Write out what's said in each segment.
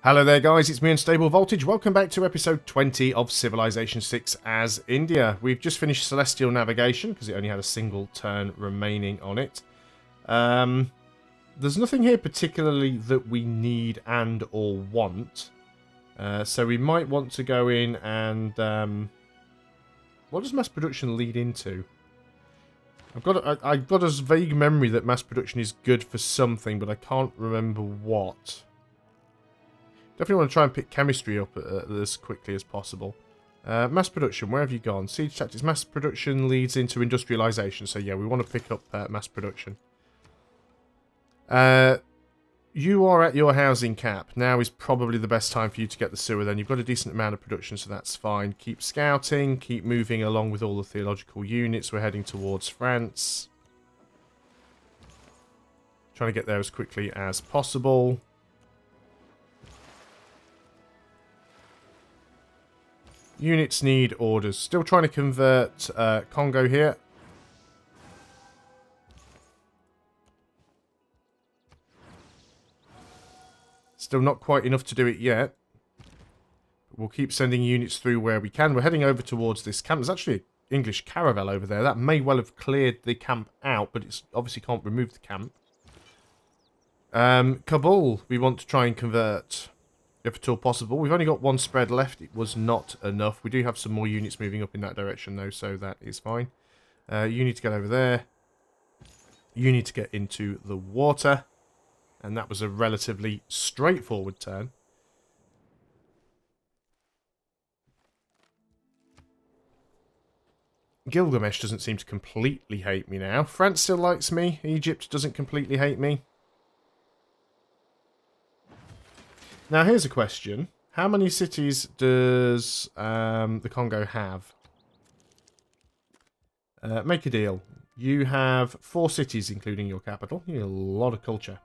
Hello there guys, it's me Unstable Voltage. Welcome back to episode 20 of Civilization 6 as India. We've just finished Celestial Navigation because it only had a single turn remaining on it. There's nothing here particularly that we need and or want. So we might want to go in and... what does mass production lead into? I've got a vague memory that mass production is good for something, but I can't remember what. Definitely want to try and pick chemistry up as quickly as possible. Mass production, where have you gone? Siege tactics. Mass production leads into industrialization. So yeah, we want to pick up mass production. You are at your housing cap. Now is probably the best time for you to get the sewer then. You've got a decent amount of production, so that's fine. Keep scouting. Keep moving along with all the theological units. We're heading towards France. Trying to get there as quickly as possible. Units need orders. Still trying to convert Congo here. Still not quite enough to do it yet. We'll keep sending units through where we can. We're heading over towards this camp. There's actually an English caravel over there. That may well have cleared the camp out, but it's obviously can't remove the camp. Kabul, we want to try and convert. If at all possible. We've only got one spread left. It was not enough. We do have some more units moving up in that direction though, so that is fine. You need to get over there. You need to get into the water. And that was a relatively straightforward turn. Gilgamesh doesn't seem to completely hate me now. France still likes me. Egypt doesn't completely hate me. Now, here's a question. How many cities does the Congo have? Make a deal. You have 4 cities, including your capital. You have a lot of culture.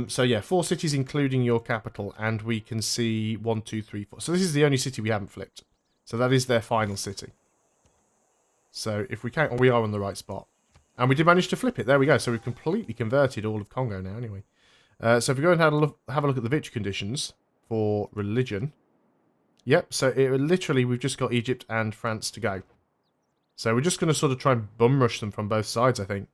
So, yeah, 4 cities, including your capital. And we can see 1, 2, 3, 4. So, this is the only city we haven't flipped. So, that is their final city. So, if we can't... we are on the right spot. And we did manage to flip it. There we go. So, we've completely converted all of Congo now, anyway. So if we go and have a look at the victory conditions for religion. Yep, so literally we've just got Egypt and France to go. So we're just going to sort of try and bum rush them from both sides, I think.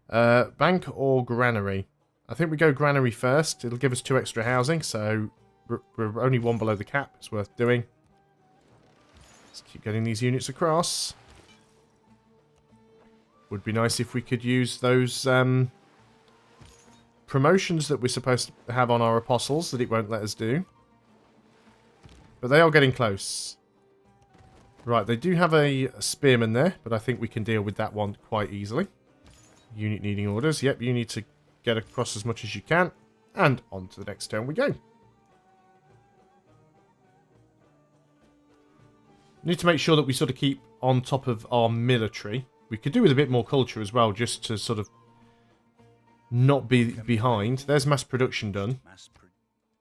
Bank or granary? I think we go granary first. It'll give us 2 extra housing, so we're only 1 below the cap. It's worth doing. Let's keep getting these units across. Would be nice if we could use those... promotions that we're supposed to have on our apostles that it won't let us do. But they are getting close. Right, they do have a spearman there, but I think we can deal with that one quite easily. Unit needing orders. Yep, you need to get across as much as you can. And on to the next turn we go. Need to make sure that we sort of keep on top of our military. We could do with a bit more culture as well, just to sort of not be behind. There's mass production done.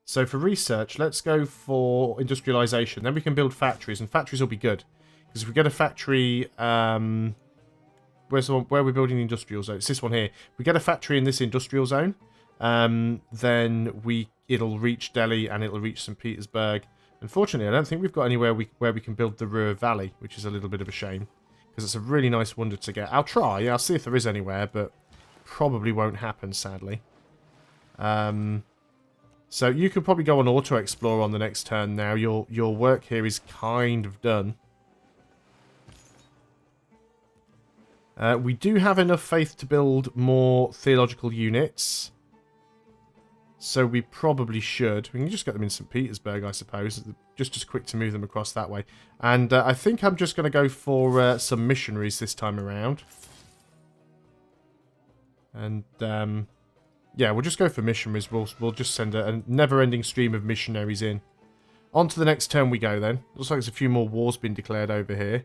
So for research, let's go for industrialization. Then we can build factories, and factories will be good. Because if we get a factory... where's the one, where are we building the industrial zone? It's this one here. If we get a factory in this industrial zone, then it'll reach Delhi and it'll reach St. Petersburg. Unfortunately, I don't think we've got anywhere where we can build the Ruhr Valley, which is a little bit of a shame. Because it's a really nice wonder to get. I'll try. I'll see if there is anywhere, but... probably won't happen, sadly. So you could probably go on auto explore on the next turn now. Your work here is kind of done. We do have enough faith to build more theological units. So we probably should. We can just get them in St. Petersburg, I suppose. Just as quick to move them across that way. And I think I'm just going to go for some missionaries this time around. And, yeah, we'll just go for missionaries. We'll just send a never-ending stream of missionaries in. On to the next turn we go, then. Looks like there's a few more wars been declared over here.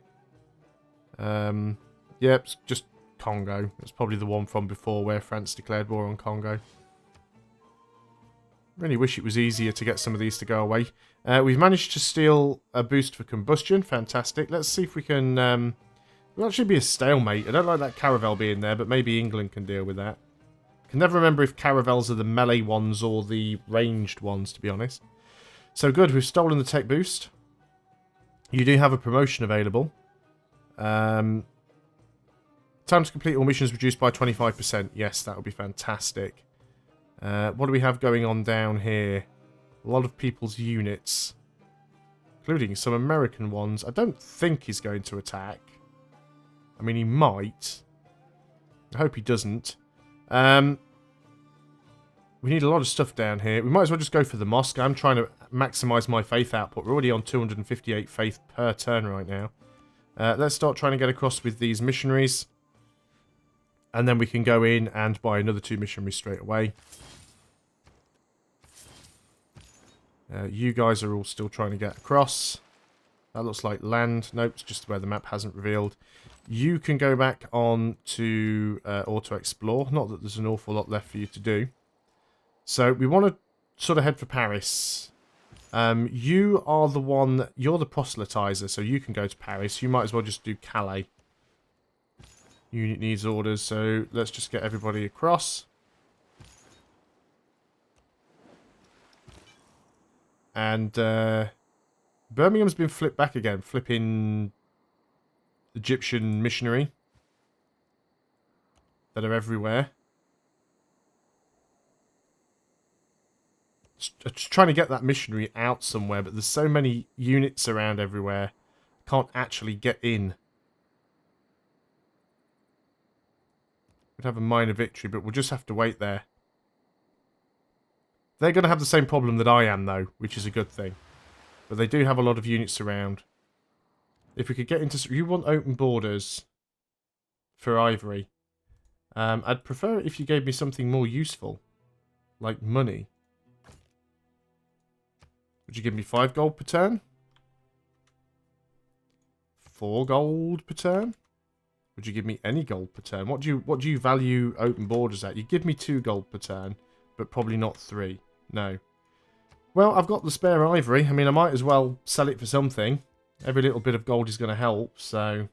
Yep, it's just Congo. It's probably the one from before where France declared war on Congo. Really wish it was easier to get some of these to go away. We've managed to steal a boost for combustion. Fantastic. Let's see if we can... It'll actually be a stalemate. I don't like that caravel being there, but maybe England can deal with that. I can never remember if caravels are the melee ones or the ranged ones, to be honest. So good, we've stolen the tech boost. You do have a promotion available. Time to complete all missions reduced by 25%. Yes, that would be fantastic. What do we have going on down here? A lot of people's units. Including some American ones. I don't think he's going to attack. I mean, he might. I hope he doesn't. We need a lot of stuff down here. We might as well just go for the mosque. I'm trying to maximise my faith output. We're already on 258 faith per turn right now. Let's start trying to get across with these missionaries. And then we can go in and buy another 2 missionaries straight away. You guys are all still trying to get across. That looks like land. Nope, it's just where the map hasn't revealed. You can go back on to auto-explore. Not that there's an awful lot left for you to do. So we want to sort of head for Paris. You are the one... You're the proselytizer, so you can go to Paris. You might as well just do Calais. Unit needs orders, so let's just get everybody across. And Birmingham's been flipped back again. Flipping Egyptian missionary that are everywhere. Just trying to get that missionary out somewhere, but there's so many units around everywhere. Can't actually get in. We'd have a minor victory, but we'll just have to wait there. They're going to have the same problem that I am, though, which is a good thing. But they do have a lot of units around. If we could get into... You want open borders for Ivory. I'd prefer it if you gave me something more useful. Like money. Would you give me 5 gold per turn? 4 gold per turn? Would you give me any gold per turn? What do you value open borders at? You give me 2 gold per turn, but probably not 3. No. Well, I've got the spare ivory. I mean, I might as well sell it for something. Every little bit of gold is going to help, so...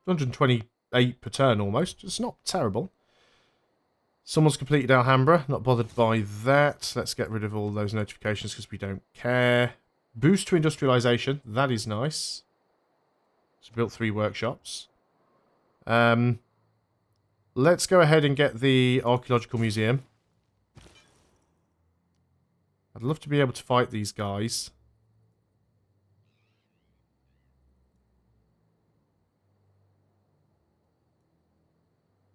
128 per turn, almost. It's not terrible. Someone's completed Alhambra. Not bothered by that. Let's get rid of all those notifications because we don't care. Boost to industrialization. That is nice. So built 3 workshops. Let's go ahead and get the archaeological museum. I'd love to be able to fight these guys.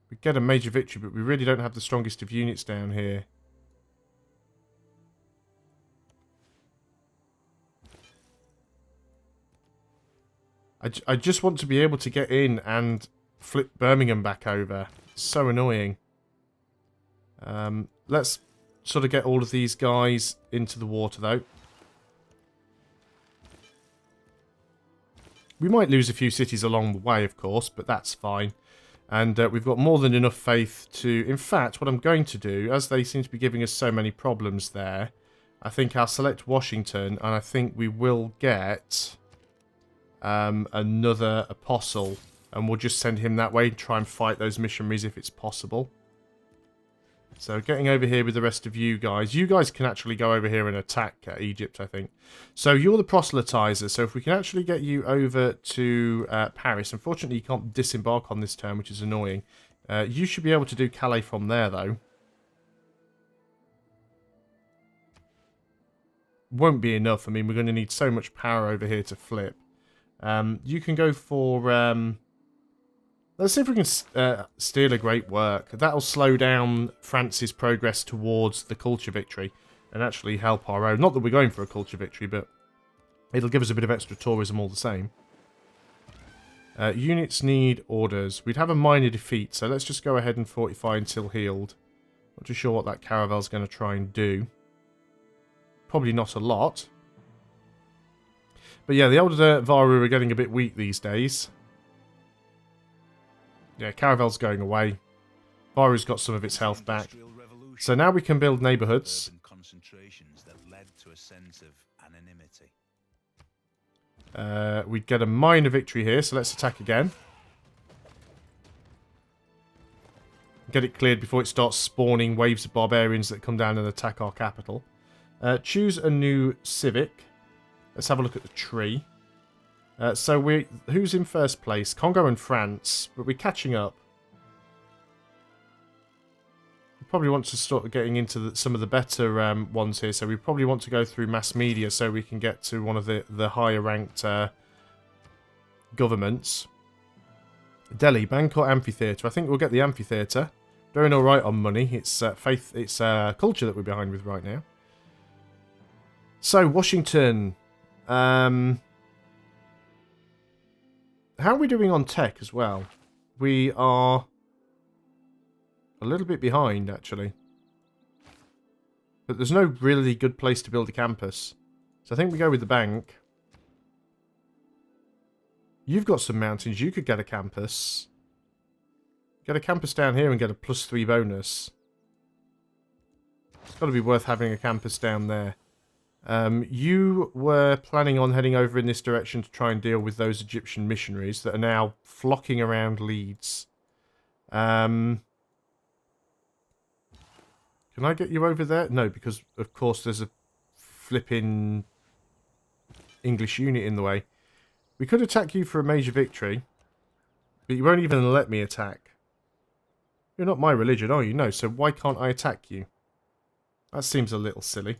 We get a major victory, but we really don't have the strongest of units down here. I just want to be able to get in and flip Birmingham back over. It's so annoying. Let's sort of get all of these guys into the water, though. We might lose a few cities along the way, of course, but that's fine. And we've got more than enough faith to... In fact, what I'm going to do, as they seem to be giving us so many problems there, I think I'll select Washington, and I think we will get another apostle. And we'll just send him that way and try and fight those missionaries if it's possible. So getting over here with the rest of you guys. You guys can actually go over here and attack Egypt, I think. So you're the proselytizer. So if we can actually get you over to Paris. Unfortunately, you can't disembark on this turn, which is annoying. You should be able to do Calais from there, though. Won't be enough. I mean, we're going to need so much power over here to flip. You can go for... let's see if we can steal a great work. That'll slow down France's progress towards the culture victory and actually help our own. Not that we're going for a culture victory, but it'll give us a bit of extra tourism all the same. Units need orders. We'd have a minor defeat, so let's just go ahead and fortify until healed. Not too sure what that caravel's going to try and do. Probably not a lot. But yeah, the older Varu are getting a bit weak these days. Yeah, Caravel's going away. Varu's got some of its health back. So now we can build neighbourhoods. We'd get a minor victory here, so let's attack again. Get it cleared before it starts spawning waves of barbarians that come down and attack our capital. Choose a new civic. Let's have a look at the tree. Who's in first place? Congo and France, but we're catching up. We probably want to start getting into some of the better ones here, so we probably want to go through mass media so we can get to one of the higher ranked governments. Delhi, bank or amphitheatre? I think we'll get the amphitheatre. Doing alright on money. It's faith, it's culture that we're behind with right now. So, Washington. How are we doing on tech as well? We are a little bit behind, actually. But there's no really good place to build a campus. So I think we go with the bank. You've got some mountains. You could get a campus. Get a campus down here and get a +3 bonus. It's got to be worth having a campus down there. You were planning on heading over in this direction to try and deal with those Egyptian missionaries that are now flocking around Leeds. Can I get you over there? No, because of course there's a flipping English unit in the way. We could attack you for a major victory, but you won't even let me attack. You're not my religion, are you? No, so why can't I attack you? That seems a little silly.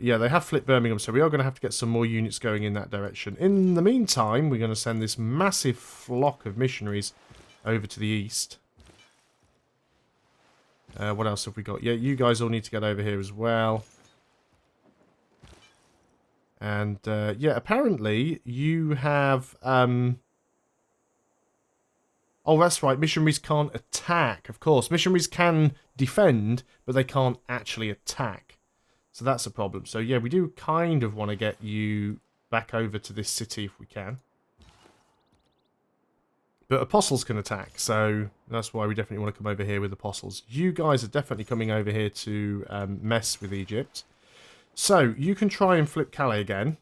Yeah, they have flipped Birmingham, so we are going to have to get some more units going in that direction. In the meantime, we're going to send this massive flock of missionaries over to the east. What else have we got? Yeah, you guys all need to get over here as well. And, yeah, apparently you have... Oh, that's right, missionaries can't attack, of course. Missionaries can defend, but they can't actually attack. So that's a problem. So yeah, we do kind of want to get you back over to this city if we can. But apostles can attack, so that's why we definitely want to come over here with apostles. You guys are definitely coming over here to mess with Egypt. So you can try and flip Calais again.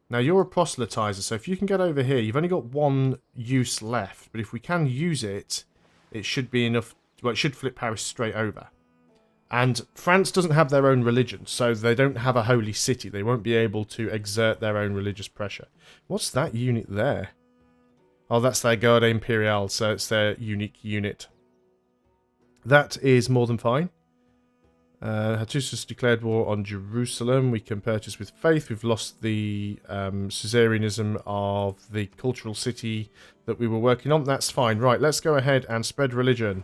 Now you're a proselytizer, so if you can get over here, you've only got one use left. But if we can use it, it should be enough. Well, it should flip Paris straight over. And France doesn't have their own religion, so they don't have a holy city. They won't be able to exert their own religious pressure. What's that unit there? Oh, that's their Garde Imperiale, so it's their unique unit. That is more than fine. Hattusis declared war on Jerusalem. We can purchase with faith. We've lost the Caesareanism of the cultural city that we were working on. That's fine. Right, let's go ahead and spread religion.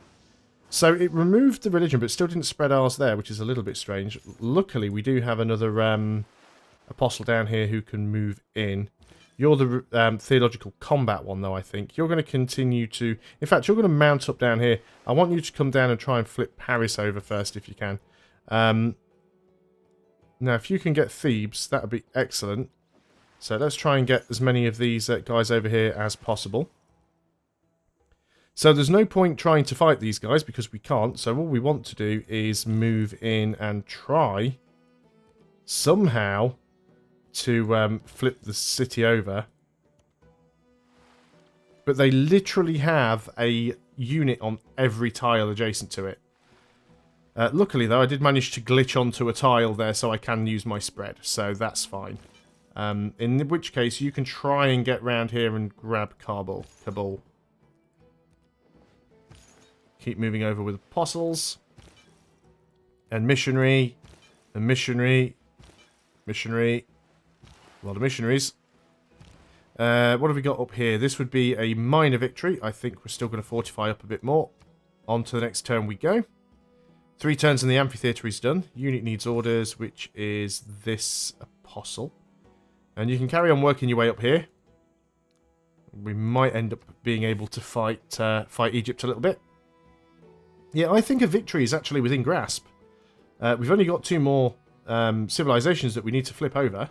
So it removed the religion, but still didn't spread ours there, which is a little bit strange. Luckily, we do have another apostle down here who can move in. You're the theological combat one, though, I think. You're going to continue to... In fact, you're going to mount up down here. I want you to come down and try and flip Paris over first, if you can. Now, if you can get Thebes, that would be excellent. So let's try and get as many of these guys over here as possible. So there's no point trying to fight these guys because we can't. So all we want to do is move in and try somehow to flip the city over. But they literally have a unit on every tile adjacent to it. Luckily, though, I did manage to glitch onto a tile there so I can use my spread. So that's fine. In which case, you can try and get round here and grab Kabul. Keep moving over with apostles. And missionary. And missionary. Missionary. A lot of missionaries. What have we got up here? This would be a minor victory. I think we're still going to fortify up a bit more. On to the next turn we go. 3 turns and the amphitheatre is done. Unit needs orders, which is this apostle. And you can carry on working your way up here. We might end up being able to fight Egypt a little bit. Yeah, I think a victory is actually within grasp. We've only got 2 more civilizations that we need to flip over.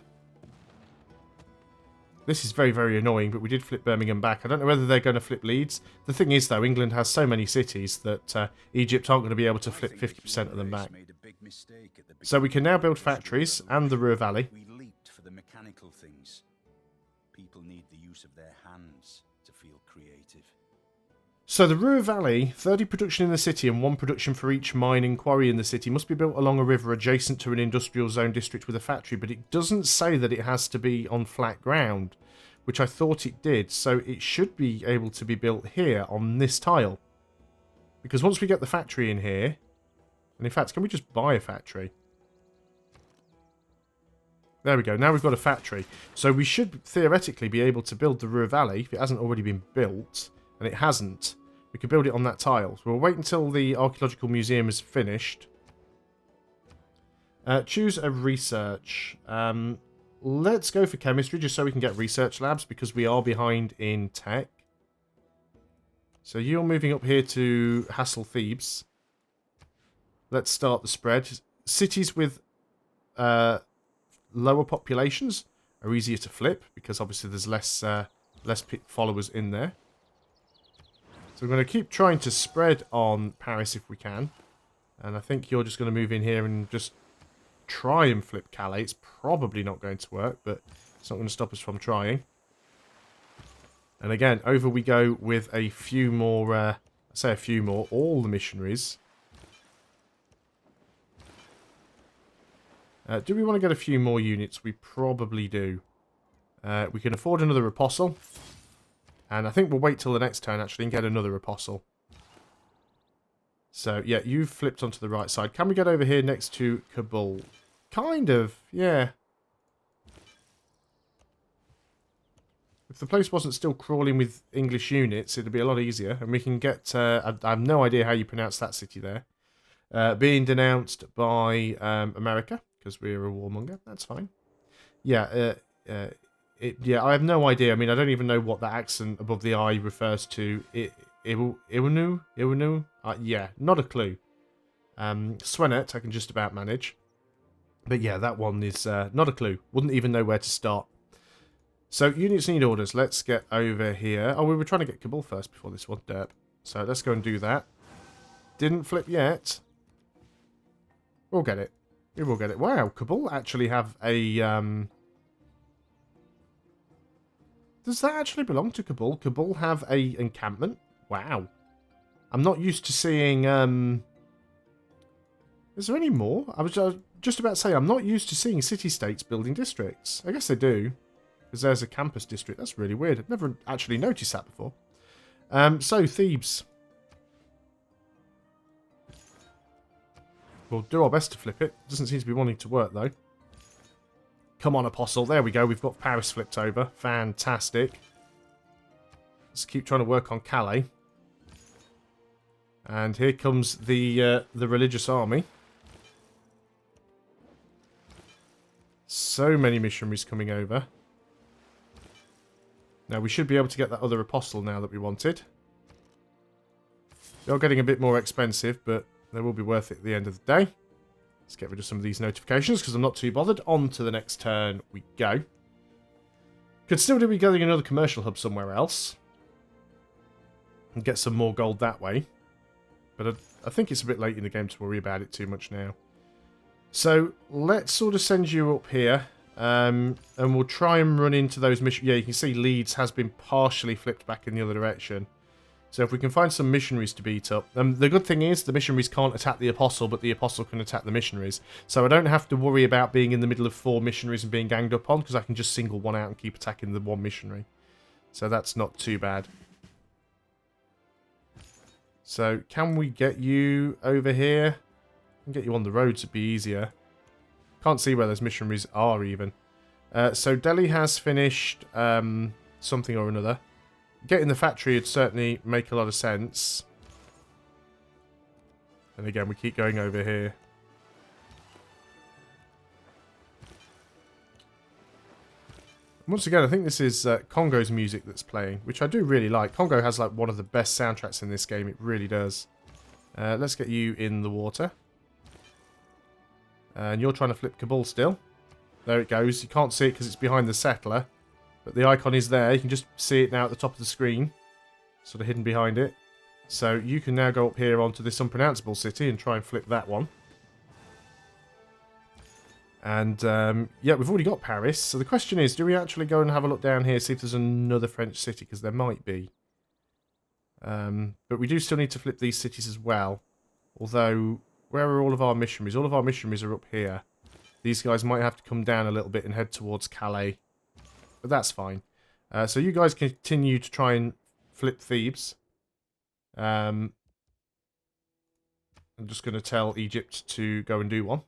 This is very, very annoying, but we did flip Birmingham back. I don't know whether they're going to flip Leeds. The thing is, though, England has so many cities that Egypt aren't going to be able to flip 50% of them back. So we can now build factories and the Ruhr Valley. We leaped for the mechanical things. People need the use of their hands to feel creative. So the Ruhr Valley, 30 production in the city and 1 production for each mine and quarry in the city, must be built along a river adjacent to an industrial zone district with a factory, but it doesn't say that it has to be on flat ground, which I thought it did. So it should be able to be built here on this tile. Because once we get the factory in here, and in fact, can we just buy a factory? There we go, now we've got a factory. So we should theoretically be able to build the Ruhr Valley, if it hasn't already been built, and it hasn't. We could build it on that tile. So we'll wait until the archaeological museum is finished. Choose a research. Let's go for chemistry, just so we can get research labs, because we are behind in tech. So you're moving up here to Hassel Thebes. Let's start the spread. Cities with lower populations are easier to flip, because obviously there's less followers in there. So we're going to keep trying to spread on Paris if we can. And I think you're just going to move in here and just try and flip Calais. It's probably not going to work, but it's not going to stop us from trying. And again, over we go with a few more, I say a few more, all the missionaries. Do we want to get a few more units? We probably do. We can afford another apostle. And I think we'll wait till the next turn, actually, and get another apostle. So, yeah, you've flipped onto the right side. Can we get over here next to Kabul? Kind of, yeah. If the place wasn't still crawling with English units, it'd be a lot easier. And we can get... I have no idea how you pronounce that city there. Being denounced by America, because we're a warmonger. That's fine. Yeah, yeah, I have no idea. I mean, I don't even know what that accent above the I refers to. Iwanu? Yeah, not a clue. Swenet, I can just about manage. But yeah, that one is not a clue. Wouldn't even know where to start. So, units need orders. Let's get over here. Oh, we were trying to get Kabul first before this one. Derp. So, let's go and do that. Didn't flip yet. We'll get it. We will get it. Wow, Kabul actually have a... Does that actually belong to Kabul? Kabul have a encampment? Wow. I'm not used to seeing... Is there any more? I was just about to say, I'm not used to seeing city-states building districts. I guess they do. Because there's a campus district. That's really weird. I've never actually noticed that before. So, Thebes. We'll do our best to flip it. Doesn't seem to be wanting to work, though. Come on, Apostle. There we go. We've got Paris flipped over. Fantastic. Let's keep trying to work on Calais. And here comes the religious army. So many missionaries coming over. Now, we should be able to get that other Apostle now that we wanted. They are getting a bit more expensive, but they will be worth it at the end of the day. Let's get rid of some of these notifications because I'm not too bothered. On to the next turn we go. Could still do be getting another commercial hub somewhere else. And get some more gold that way. But I think it's a bit late in the game to worry about it too much now. So let's sort of send you up here. And we'll try and run into those missions. Yeah, you can see Leeds has been partially flipped back in the other direction. So if we can find some missionaries to beat up. The good thing is the missionaries can't attack the Apostle, but the Apostle can attack the missionaries. So I don't have to worry about being in the middle of 4 missionaries and being ganged up on, because I can just single one out and keep attacking the one missionary. So that's not too bad. So can we get you over here? I can get you on the roads, it'd be easier. Can't see where those missionaries are even. So Delhi has finished something or another. Getting the factory would certainly make a lot of sense. And again, we keep going over here. Once again, I think this is Congo's music that's playing, which I do really like. Congo has like one of the best soundtracks in this game. It really does. Let's get you in the water. And you're trying to flip Kabul still. There it goes. You can't see it because it's behind the settler. But the icon is there. You can just see it now at the top of the screen. Sort of hidden behind it. So you can now go up here onto this unpronounceable city and try and flip that one. And, yeah, we've already got Paris. So the question is, do we actually go and have a look down here, see if there's another French city? Because there might be. But we do still need to flip these cities as well. Although, where are all of our missionaries? All of our missionaries are up here. These guys might have to come down a little bit and head towards Calais. But that's fine. So you guys continue to try and flip Thebes. I'm just going to tell Egypt to go and do one.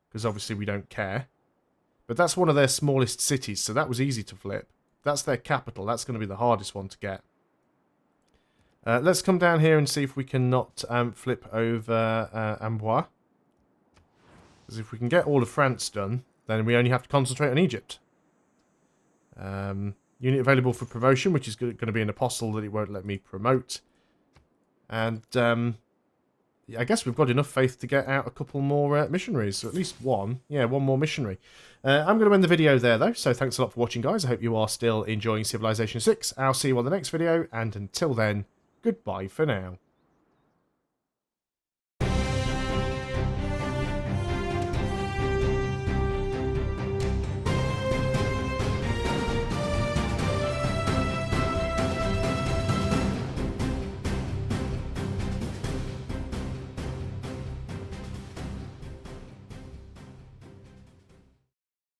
Because obviously we don't care. But that's one of their smallest cities, so that was easy to flip. That's their capital. That's going to be the hardest one to get. Let's come down here and see if we can not flip over Amboise. Because if we can get all of France done, then we only have to concentrate on Egypt. Unit available for promotion, which is going to be an apostle that it won't let me promote. And I guess we've got enough faith to get out a couple more missionaries. So at least one. Yeah, one more missionary. I'm going to end the video there, though. So thanks a lot for watching, guys. I hope you are still enjoying Civilization 6. I'll see you on the next video. And until then, goodbye for now.